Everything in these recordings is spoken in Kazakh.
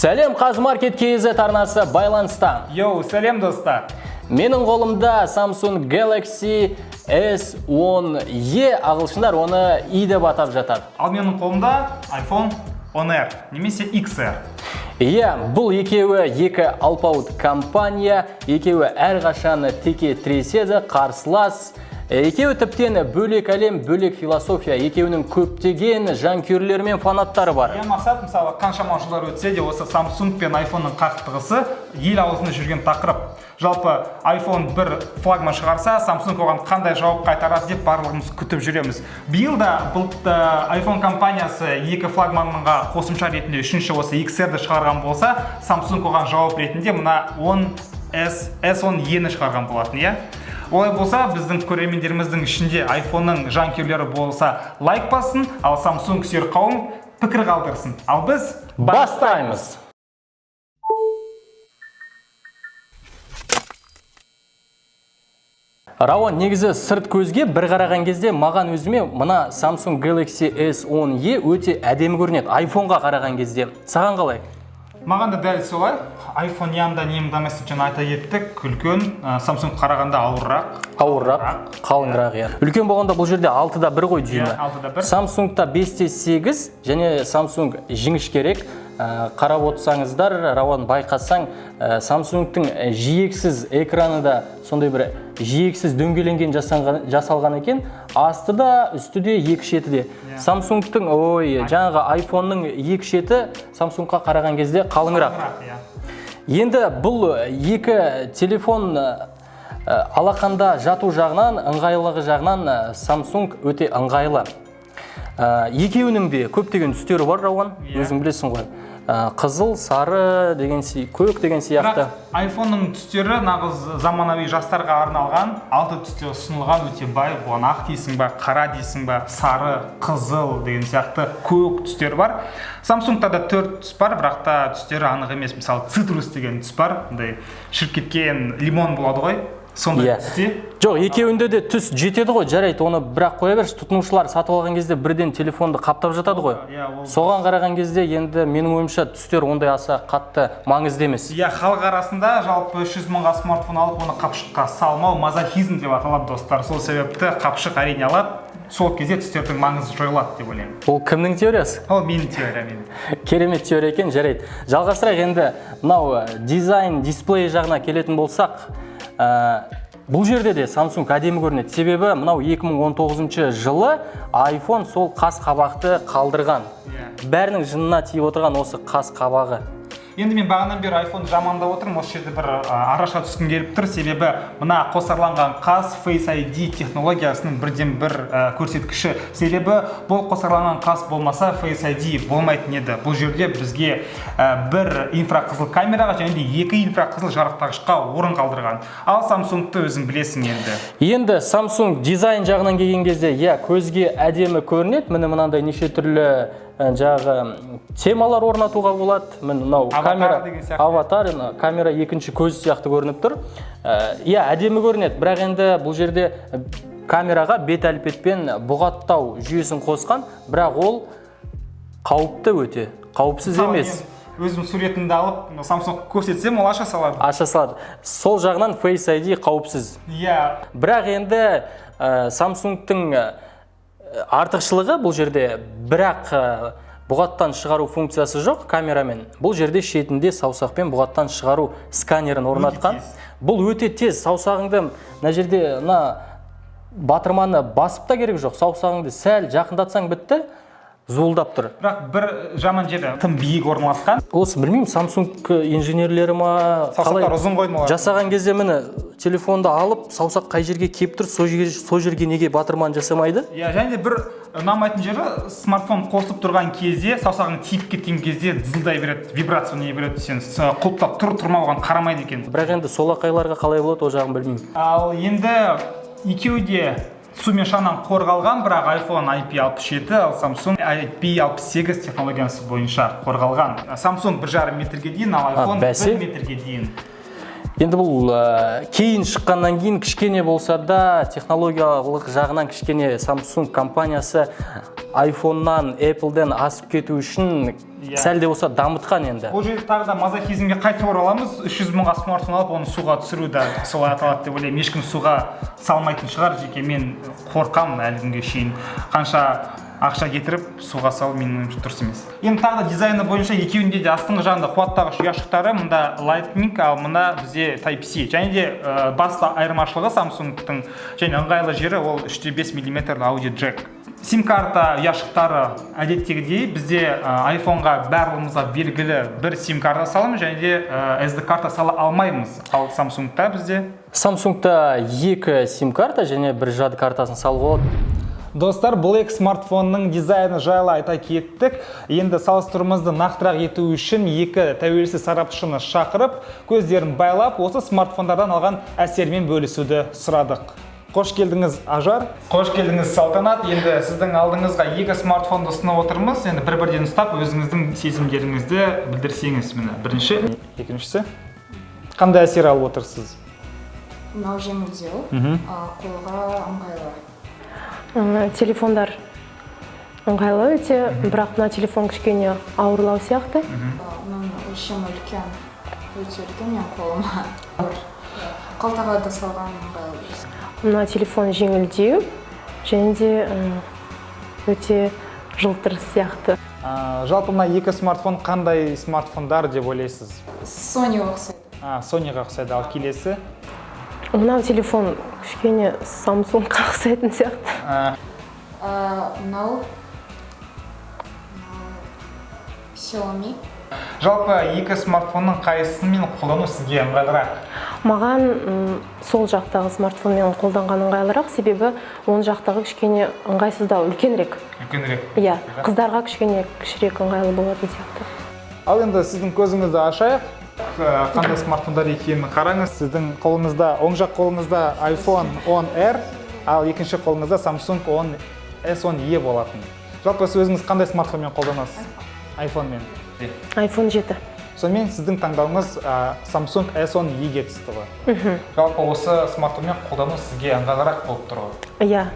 Сәлем, Қазмаркет KZ арнасы байланыста. Йоу, сәлем достар. Менің қолымда Samsung Galaxy S10e, ағылшындар оны i деп атап жатады. Ал менің қолымда iPhone XR немесе XR. Бұл екеуі екі алпауыт компания, екеуі әрқашан теке тіреседі, қарсылас. Екеуі тіптен бөлек әлем, бөлек философия, екеуінің көптеген жанкүйерлері мен фанаттары бар. Мақсат, мысалы, қаншама жылдар өтсе де осы Samsung пен iPhone-ның қақтығысы ел аузында жүрген тақырып. Жалпы iPhone бір флагман шығарса, Samsung оған қандай жауап қайтарады деп барлығымыз күтіп жүреміз. Биыл да iPhone компаниясы екі флагманға қосымша ретінде үшінші осы XR-ді шығарған болса, Samsung оған жауап ретінде мына S10e-ні шығарған болатын, иә? Олай болса, біздің көрермендеріміздің ішінде iPhone-ның жанкүйерлері болса лайк бассын, ал Samsung сүйер қауым пікір қалдырсын. Ал біз бастаймыз. Рауан, негізі сырт көзге бір қараған кезде маған өзіме мына Samsung Galaxy S10e өте әдемі көрінеді. iPhone-ға қараған кезде. Саған қалай? Маған да дәл солай. iPhone янда немдамасы жаңа айта кеттік, үлкен, Samsung қарағанда ауыррақ, қалыңырақ иә. Үлкен болғанда бұл жерде 6-да 1 ғой дүйімі. 6-да 1. Samsung-та 5-те 8 және Samsung жіңішкерек. Қарап отырсаңыздар, Рауан байқасаң, Samsung-тың жиексіз экраны да сондай бір жиексіз дөңгеленген жасалған екен. Асты да, үсті де, екі шеті де. Samsung-тың, жаңағы iPhone-ның екі шеті Samsung-ға қараған кезде қалыңырақ. Енді бұл екі телефон алақанда жату жағынан, ыңғайлығы жағынан Samsung өте ыңғайлы. Екеуінің де көптеген түстері бар, Рауан, өзің білесің ғой. Қызыл, сары деген көк деген сияқты. iPhone-ның түстері нағыз заманауи жастарға арналған, 6 түсте ұсынылған өте бай. Бұған ақ дейсің ба, қара дейсің ба, сары, қызыл деген сияқты көк түстер бар. Samsung-та да 4 түс бар, бірақ та түстері анық емес. Мысалы, цитрус деген түс бар, шіріп кеткен лимон болады ғой. Сондай түсте. Жоқ, екеуінде де түс жетеді ғой, жарайды, оны бірақ қоя берші, тұтынушылар сатып алған кезде бірден телефонды қаптап жатады ғой. Соған қараған кезде енді менің ойымша түстер ондай аса қатты маңызды емес. Халық арасында жалпы 300 мыңға смартфон алып, оны қапшыққа салмау мазохизм деп аталады, достар. Сол себепті қапшық әрине алады. Сол кезде түстердің маңызы жойылады деп ойлаймын. Ол кімнің теориясы? Ол менің теориям. Керемет теория екен, жарайды. Жалғастырайық енді мынау дизайн, дисплей жағына келетін болсақ, бұл жерде де Samsung әдемі көрінеді. Себебі мынау 2019 жылы iPhone сол қас қабақты қалдырған. Бәрінің жынына тиіп отырған осы қас қабағы. Енді мен бағанан бері iPhone жамандап отырмын, осы жерде бір араша түскім келіп тұр. Себебі мына қосарланған қас Face ID технологиясының бірден бір көрсеткіші. Себебі бұл қосарланған қас болмаса Face ID болмайтын еді. Бұл жерде бізге бір инфрақызыл камераға және де екі инфрақызыл жарықтағышқа орын қалдырған. Ал Samsung-ты өзің білесің енді. Енді Samsung дизайн жағынан келген кезде, көзге әдемі көрінеді. Міне мынандай неше түрлі жағы темалар орнатуға болады. Мынау камера, аватар, камера екінші көз сияқты көрініп тұр. Әдемі көрінеді, бірақ енді бұл жерде камераға бет әлпетпен бұғаттау жүйесін қосқан, бірақ ол қауіпті өте, қауіпсіз емес. Өзім суретімді алып, Samsung көрсетсем, ол аша салады. Аша салады. Сол жағынан Face ID қауіпсіз. Бірақ енді Samsung-тың артықшылығы бұл жерде бірақ бұғаттан шығару функциясы жоқ камерамен. Бұл жерде шетінде саусақпен бұғаттан шығару сканерін орнатқан. Бұл өте тез. Саусағыңды мына жерде батырманы басып та керек жоқ. Саусағыңды сәл жақындатсаң бітті, зуылдап тұр. Бірақ бір жаман жері тым биік орналасқан. Осы білмеймін, Samsung инженерлері ма саусақтар ұзын қойдың олар. Жасаған кезде міне телефонды алып, саусақ қай жерге кеп тұр, сол жерге неге батырман жасамайды? Және де бір ұнамайтын жері, смартфон қосылып тұрған кезде, саусағың тиіп кеткен кезде зылдай береді, вибрация не береді, сен құлыптап тұрмауған қарамайды екен. Бірақ енді солақайларға қалай болады, о жағын білмеймін. Ал енді екеуі де сумен шаңнан қорғалған, бірақ iPhone IP67, ал Samsung IP68 технологиясы бойынша қорғалған. Samsung 1,5 метрге дейін, ал iPhone 1 метрге дейін. Енді бұл кейін шыққаннан кейін кішкене болса да технологиялық жағынан кішкене Samsung компаниясы iPhone-нан, Apple-ден асып кету үшін сәл де болса дамытқан енді. Бұл жерде тағы да мазохизмге қайтып ораламыз. 300 мыңға смартфон алып, оны суға түсіру да солай аталады деп ойлаймын. Ешкім суға салмайтын шығар, жеке мен қорқамын әлі күнге шейін. Қанша ақша кетіріп суға салу менің ойымша дұрыс емес. Енді тағы да дизайны бойынша екеуінде де астыңғы жағында қуаттағыш ұяшықтары, мұнда Lightning, ал мына бізде Type-C. Және де басты айырмашылығы Samsung-тың және ыңғайлы жері ол 3,5 мм аудио джек. Сим-карта ұяшықтары әдеттегідей бізде iPhone-ға барлығымызға белгілі бір сим-карта саламыз және де SD карта сала алмаймыз. Ал Samsung-та бізде Samsung-та 2 сим-карта және бір жады картасын салуға болады. Достар, бұл екі смартфонның дизайны жайлы айта кеттік. Енді салыстырмамызды нақтырақ ету үшін екі тәуелсіз сарапшыны шақырып, көздерін байлап, осы смартфондардан алған әсермен бөлісуді сұрадық. Қош келдіңіз, Ажар. Қош келдіңіз, Салтанат. Енді сіздің алдыңызға екі смартфонды ұсынып отырмыз. Енді бір-бірден ұстап, өзіңіздің сезімдеріңізді білдірсеңіз. Міне, бірінші, екіншісі. Қандай әсер алып отырсыз? Мынау жеңілдеу, қолға ыңғайлы. Телефондар ыңғайлы өте, бірақ мына телефон кішкене ауырлау сияқты. Оның өлшемі үлкен, өте үлкен мен қолыма. Қалтаға да салған ыңғайлы. Мына телефон жеңілдеу және де өте жылтыр сияқты. Жалпы мына екі смартфон қандай смартфондар деп ойлайсыз? Sony-ға ұқсайды. Sony-ға ұқсайды, ал келесі? Мынау телефон кішкене Samsung-ға ұқсайтын сияқты. Мынау Xiaomi. Жалпы екі смартфонның қайсысымен қолдану сізге ыңғайлырақ? Маған сол жақтағы смартфонмен қолданған ыңғайлырақ, себебі оң жақтағы кішкене ыңғайсыздау, үлкенірек. Үлкенірек. Иә, қыздарға кішкене кішірек ыңғайлы болатын сияқты. Ал енді сіздің көзіңізді ашайық. Қандай смартфондар екенін қараңыз. Сіздің қолыңызда, оң жақ қолыңызда iPhone 10R, ал екінші қолыңызда Samsung S10e болатын. Жалпы сіз өзіңіз қандай смартфонмен қолданасыз? iPhone-мен. iPhone 7. Сонымен сіздің таңдауыңыз Samsung S10e-ге түсті ғой. Жалпы осы смартфонмен қолдану сізге ыңғайлырақ болып тұр ғой. Иә.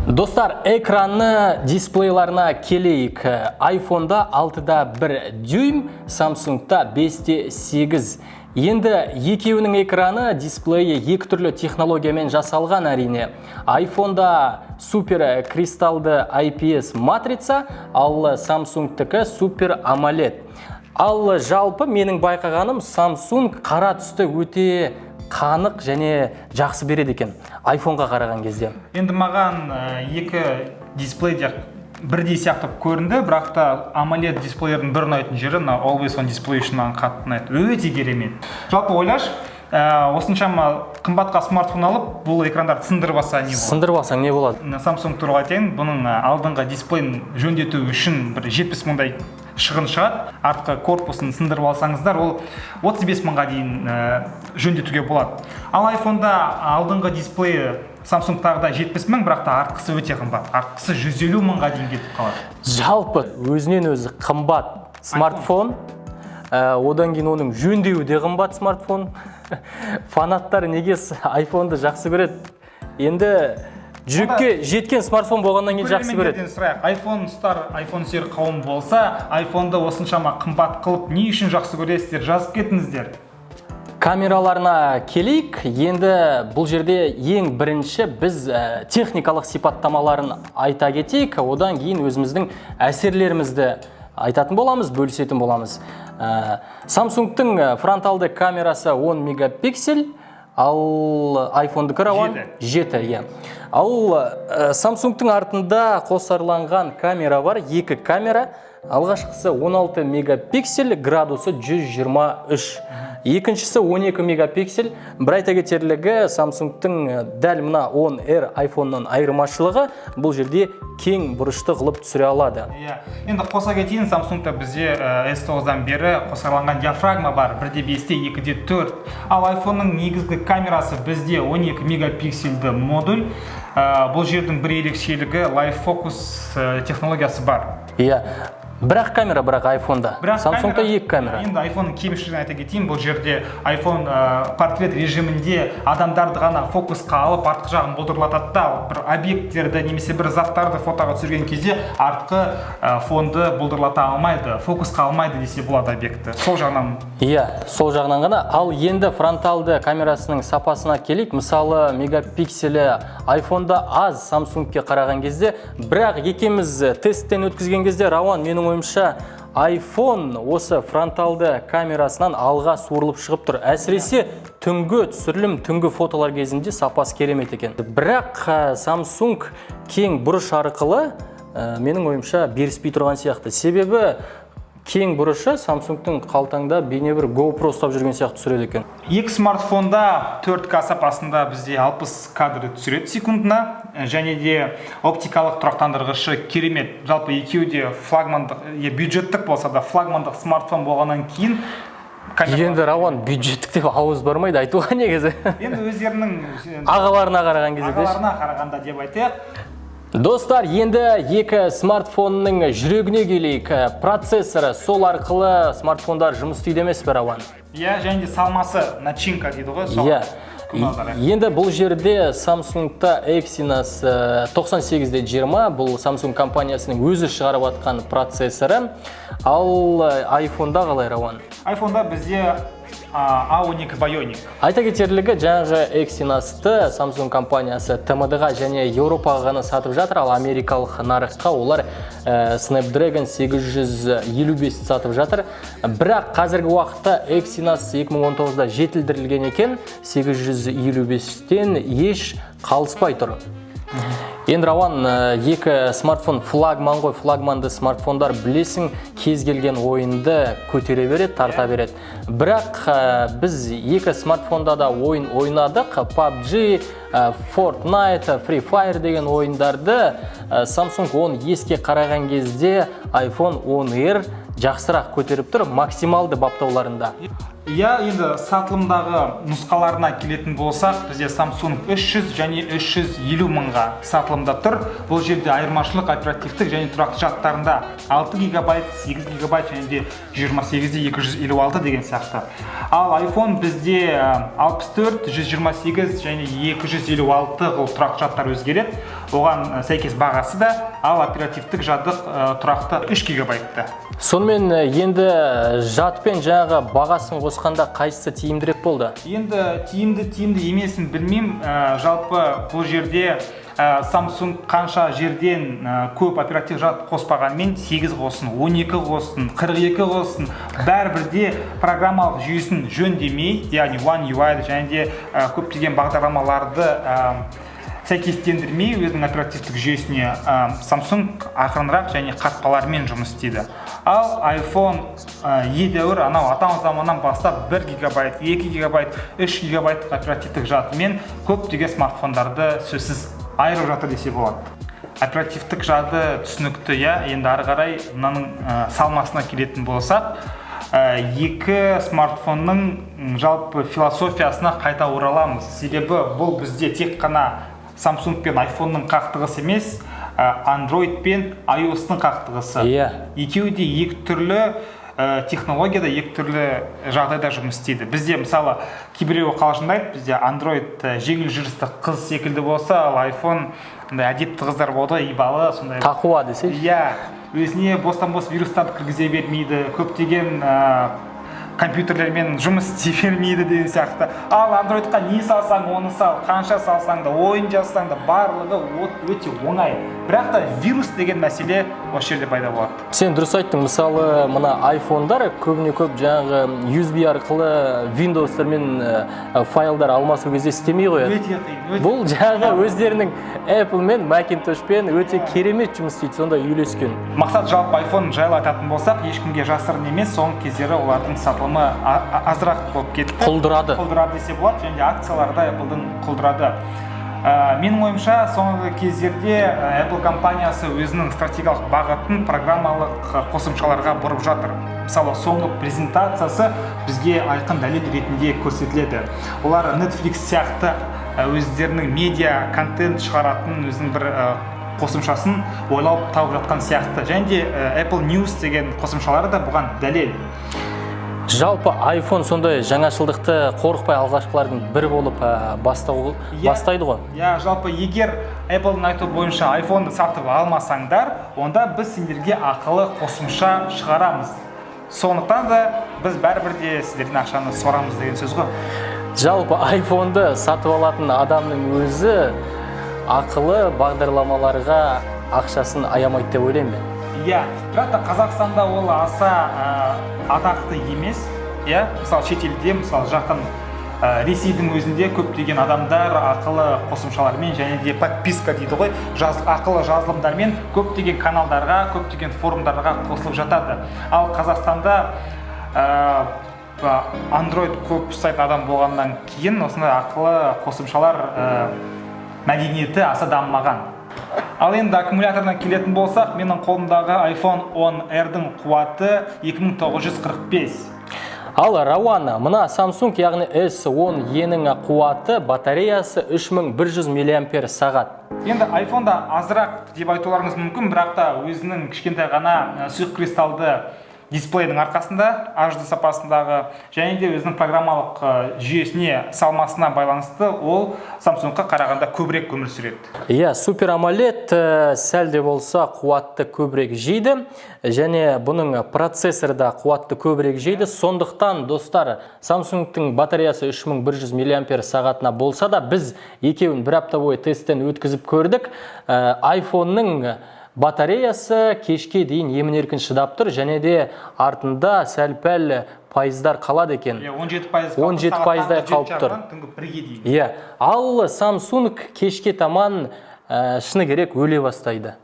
Достар, экранны дисплейларына келейік. iPhone-да 6-да 1 дюйм, Samsung-та 5-те 8. Енді екеуінің экраны дисплейі екі түрлі технологиямен жасалған әрине. iPhone-да супер кристалды IPS матрица, ал Samsung-тікі супер AMOLED. Ал жалпы менің байқағаным Samsung қара түсті өте қанық және жақсы береді екен iPhone-ға қараған кезде. Енді маған екі дисплей де бірдей сияқты көрінді, бірақ та AMOLED дисплейлердің бір ұнайтын жері Always On Display үшін маған қатты ұнайды. Өте керемет. Жалпы ойлаш, осыншама қымбатқа смартфон алып, бұл экрандарды сындырып алса не болады? Сындырып алсаң не болады? Samsung туралы айтайын, бұның алдыңғы дисплейін жөндету үшін бір 70 мыңдай шығын шығады. Артқы корпусын сындырып алсаңыздар, ол 35 мыңға дейін жөндетуге болады. Ал iPhone-да алдыңғы дисплейі Samsung-тағыда 70 мың, бірақ та артқысы өте қымбат. Артқысы 150 мыңға дейін кетіп қалады. Жалпы өзінен өзі қымбат смартфон, одан кейін оның жөндеуі де қымбат смартфон. Фанаттар неге iPhone-ды жақсы көреді? Енді жүрекке жеткен смартфон болғаннан кейін жақсы көреді. iPhone сүйер қауым болса, iPhone-ды осыншама қымбат қылып, не үшін жақсы көресіздер, жазып кетіңіздер. Камераларына келейік. Енді бұл жерде ең бірінші біз техникалық сипаттамаларын айта кетейік, одан кейін өзіміздің әсерлерімізді айтатын боламыз, бөлісетін боламыз. Samsung-тың фронталды камерасы 10 мегапиксель, ал iPhone-дікі рауан 7. Ал Samsung-тың артында қосарланған камера бар, екі камера. Алғашқысы 16 мегапиксель, градусы 123. Екіншісі 12 мегапиксель. Бір айта кетерлігі Samsung-тың дәл мына 10R iPhone-нан айырмашылығы бұл жерде кең бұрышты қылып түсіре алады. Енді қоса кетейін, Samsung-та бізде S9-дан бері қосарланған диафрагма бар, 1.5-те 2-де 4. Ал iPhone-ның негізгі камерасы бізде 12 мегапиксельді модуль. Бұл жердің бір ерекшелігі Live Focus технологиясы бар. Бірақ камера, бірақ айфонда. Samsung'да 2 камера. Енді айфонның кемшілігін айта кетейін. Бұл жерде iPhone портрет режимінде адамдарды ғана фокусқа алып, артқы жағын бұлдырлатады да, бір объекттерді немесе бір заттарды фотоға түсірген кезде артқы фонды бұлдырлата алмайды, фокусқа алмайды десе болады объектті. Сол жағынан. Иә, сол жағынан ғана. Ал енді фронталды камерасының сапасына келейік. Мысалы, мегапикселі iPhone'да аз Samsung'ке қараған кезде, бірақ екеміз тесттен өткізген кезде, Рауан, менің ойымша iPhone осы фронталды камерасынан алға суырылып шығып тұр. Әсіресе түнгі түсірілім, түнгі фотолар кезінде сапасы керемет екен. Бірақ Samsung кең бұрыш арқылы менің ойымша беріспей тұрған сияқты. Себебі кең бұрышы Samsung'тың қалтаңда бейне бір GoPro ұстап жүрген сияқты түсіреді екен. Екі смартфонда 4К сапасында бізде 60 кадры түсіреді секундына, және де оптикалық тұрақтандырғышы керемет. Жалпы екеуі де флагмандық, бюджеттік болса да флагмандық смартфон болғаннан кейін Енді Рауан бюджеттік деп ауыз бармайды айтуға негізі. Енді өздерінің ағаларына қараған кезде. Ағаларына қарағанда деп айтайық. Достар, енді екі смартфонның жүрегіне келейік. Процессоры, сол арқылы смартфондар жұмыс істейді емес пе, Рауан? Иә, және де салмасы начинка дейді ғой. Иә. Енді бұл жерде Samsung'та Exynos 9820, бұл Samsung компаниясының өзі шығарып атқан процессоры. Ал iPhone'да қалай, Рауан? iPhone'да бізде A12 Bionic. Айта кетерлігі, жаңағы Exynos'ты Samsung компаниясы TMD-ға және Еуропаға ғана сатып жатыр, ал америкалық нарыққа олар Snapdragon 855 сатып жатыр. Бірақ қазіргі уақытта Exynos 2019-да жетілдірілген екен, 855-тен еш қалыспай тұр. Енді Рауан, екі смартфон флагман ғой, флагманды смартфондар білесің, кез келген ойынды көтере береді, тарта береді. Бірақ біз екі смартфонда да ойын ойнадық, PUBG, Fortnite, Free Fire деген ойындарды Samsung 10 еске қараған кезде iPhone 10R жақсырақ көтеріп тұр максималды баптауларында. Иә, енді сатылымдағы нұсқаларына келетін болсақ, бізде Samsung 300 және 350 мыңға сатылымда тұр. Бұл жерде айырмашылық оперативтік және тұрақты жадтарында 6 гигабайт, 8 гигабайт және де 28-де 256 деген сияқты. Ал iPhone бізде 64, 128 және 256 тұрақты жадтар өзгереді. Оған сәйкес бағасы да, ал оперативтік жадық тұрақты 3 гигабайтты. Сонымен енді жадпен жаңағы бағасын қосқанда қайсысы тиімдірек болды? Енді тиімді емесін білмеймін. Жалпы бұл жерде Samsung қанша жерден көп оператив жад қоспағанмен 8 қосын, 12 қосын, 42 қосын, бәрібірде программалық жүйесін жөндемей, яғни One UI және де көптеген бағдарламаларды сәйкестендірмей өзінің оперативтік жүйесіне Samsung ақырынырақ және қатпалармен жұмыс істейді. Ал iPhone едәуір анау атам заманнан бастап 1 гигабайт, 2 гигабайт, 3 гигабайттық оперативтік жадымен көптеген смартфондарды сөзсіз айырып жатыр десе болады. Оперативтік жады түсінікті, енді ары қарай мынаның салмасына келетін болсақ, екі смартфонның жалпы философиясына қайта ораламыз. Себебі бұл бізде тек қана Samsung пен iPhone'ның қақтығысы емес, Android пен iOS-ның қақтығысы. Екеуі де екі түрлі технологияда, екі түрлі жағдайда жұмыс істейді. Бізде мысалы кейбіреуі қалжыңдайды, бізде Android жеңіл жүрісті қыз секілді болса, ал iPhone әдепті қыздар болды, ибалы, сондай. Тақуа десе? Иә, өзіне бостан-бос вирустарды кіргізе бермейді, көптеген компьютерлермен жұмыс істей бермейді деген сияқты. Ал Androidқа не салсаң, оны сал, қанша салсаң да, ойын жазсаң да, барлығы өте оңай. Бірақ та вирус деген мәселе осы жерде пайда болады. Сен дұрыс айттың, мысалы, мына iPhone'дар көбіне көп жаңағы USB арқылы Windows-тармен файлдар алмасу кезде істемей қояды. Өте қиын. Бұл жаңағы өздерінің Apple мен Macintosh-пен өте керемет жұмыс істейді, сонда үйлескен. Мақсат жалпы iPhone жайлы айтатын болсақ, ешкімге жасырын емес, соңғы кездері олардың сатылымы азырақ болып кетті. Құлдырады десе болады, және акцияларда Apple-дың құлдырады. Менің ойымша, соңғы кездерде Apple компаниясы өзінің стратегиялық бағытын программалық қосымшаларға бұрып жатыр. Мысалы, соңғы презентациясы бізге айқын дәлел ретінде көрсетіледі. Олар Netflix сияқты өздерінің медиа контент шығаратын өзінің бір қосымшасын ойлап тауып жатқан сияқты. Және де Apple News деген қосымшалары да бұған дәлел. Жалпы iPhone сондай жаңашылдықты қорықпай алғашқылардың бірі болып бастайды ғой. Жалпы егер Apple-ның айтуы бойынша iPhone-ды сатып алмасаңдар, онда біз сендерге ақылы қосымша шығарамыз. Сондықтан да біз бәрібір де сіздерден ақшаны сорамыз деген сөз ғой. Жалпы iPhone-ды сатып алатын адамның өзі ақылы бағдарламаларға ақшасын аямайды деп ойлаймын мен. Бірақ та Қазақстанда ол аса атақты емес. Мысалы шетелде, мысалы жақтан Ресейдің өзінде көптеген адамдар ақылы қосымшалармен және де подписка дейді ғой, ақылы жазылымдармен көптеген каналдарға, көптеген форумдарға қосылып жатады. Ал Қазақстанда Android көп ұстайтын адам болғаннан кейін осындай ақылы қосымшалар мәдениеті аса дамымаған. Ал енді аккумулятордан келетін болсақ, менің қолымдағы iPhone 10R-дің қуаты 2945. Ал Рауан, мына Samsung, яғни S10E-нің қуаты, батареясы 3100 мАч. Енді iPhone-да азырақ деп айтуларыңыз мүмкін, бірақ та өзінің кішкентай ғана сұйық кристалды дисплейдің арқасында HD сапасындағы және де өзінің программалық жүйесіне салмасына байланысты ол Samsung-қа қарағанда көбірек өмір сүреді. Супер AMOLED сәл де болса қуатты көбірек жейді және бұның процессоры да қуатты көбірек жейді. Сондықтан достар, Samsung-тың батареясы 3100 мАч болса да, біз екеуін бір апта бойы тесттен өткізіп көрдік. iPhone-ның батареясы кешке дейін емін-еркін шыдап тұр және де артында сәл-пәл пайыздар қалады екен. 17 пайыздай қалып тұр. Ал Samsung кешке таман шыны керек өле бастайды.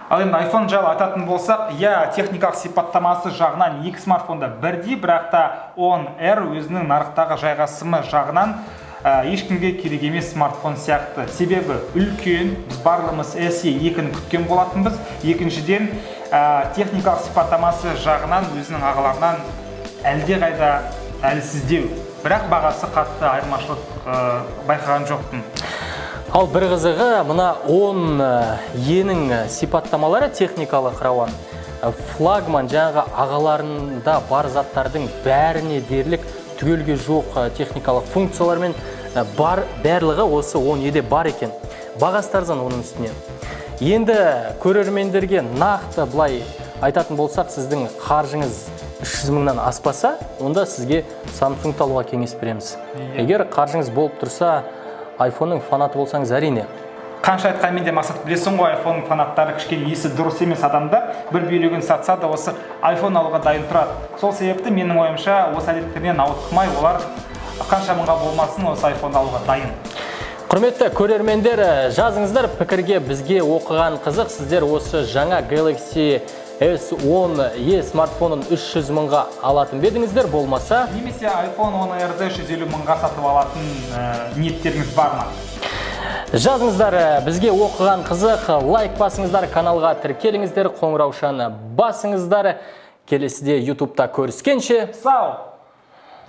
Ал енді iPhone жайлы айтатын болсақ, техникалық сипаттамасы жағынан екі смартфонда бірдей, бірақ та 10R өзінің нарықтағы жайғасымы жағынан ешкімге керек емес смартфон сияқты. Себебі үлкен, біз барлығымыз SE2-ні күткен болатынбыз. Екіншіден, техникалық сипаттамасы жағынан өзінің ағаларынан әлде қайда әлсіздеу. Бірақ бағасы қатты айырмашылық байқаған жоқпын. Ал бір қызығы, мына 10E-нің сипаттамалары техникалық Рауан. Флагман жаңағы ағаларында бар заттардың бәріне дерлік түгелге жоқ техникалық функциялармен барлығы осы 10E-де бар екен. Бағастардан оның үстіне. Енді көрермендерге нақты былай айтатын болсақ, сіздің қаржыңыз 300 мыңнан аспаса, онда сізге Samsung алуға кеңес береміз. Егер қаржыңыз болып тұрса, iPhone-ның фанаты болсаңыз әрине. Қанша айтқанмен де мақсат білесің ғой, iPhone фанаттары кішкене есі дұрыс емес адамдар бір бүйрегін сатса да осы iPhone алуға дайын тұрады. Сол себепті менің ойымша осы әдеттерінен ауытқымай, олар қанша мыңға болмасын осы iPhone алуға дайын. Құрметті көрермендер, жазыңыздар пікірге, бізге оқыған қызық. Сіздер осы жаңа Galaxy S10e смартфонын 300 мыңға алатын бедіңіздер болмаса, немесе iPhone 10R-ді 150 мыңға сатып алатын ниеттеріңіз бар ма? Жазыңыздар, бізге оқыған қызық, лайк басыңыздар, каналға тіркеліңіздер, қоңыраушаны басыңыздар. Келесіде YouTube-та көріскенше, сау!